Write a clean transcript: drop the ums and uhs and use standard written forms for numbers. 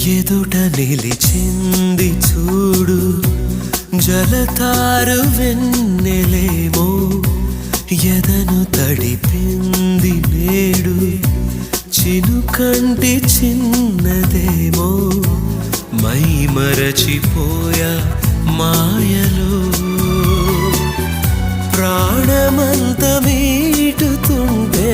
ఎదుట నిలిచింది చూడు జలతారు వెన్నెలేమో ఎదను తడిపింది నేడు చినుకంటి చిన్నదేమో మై మరచిపోయా మాయలో ప్రాణమంత మీటుతుంటే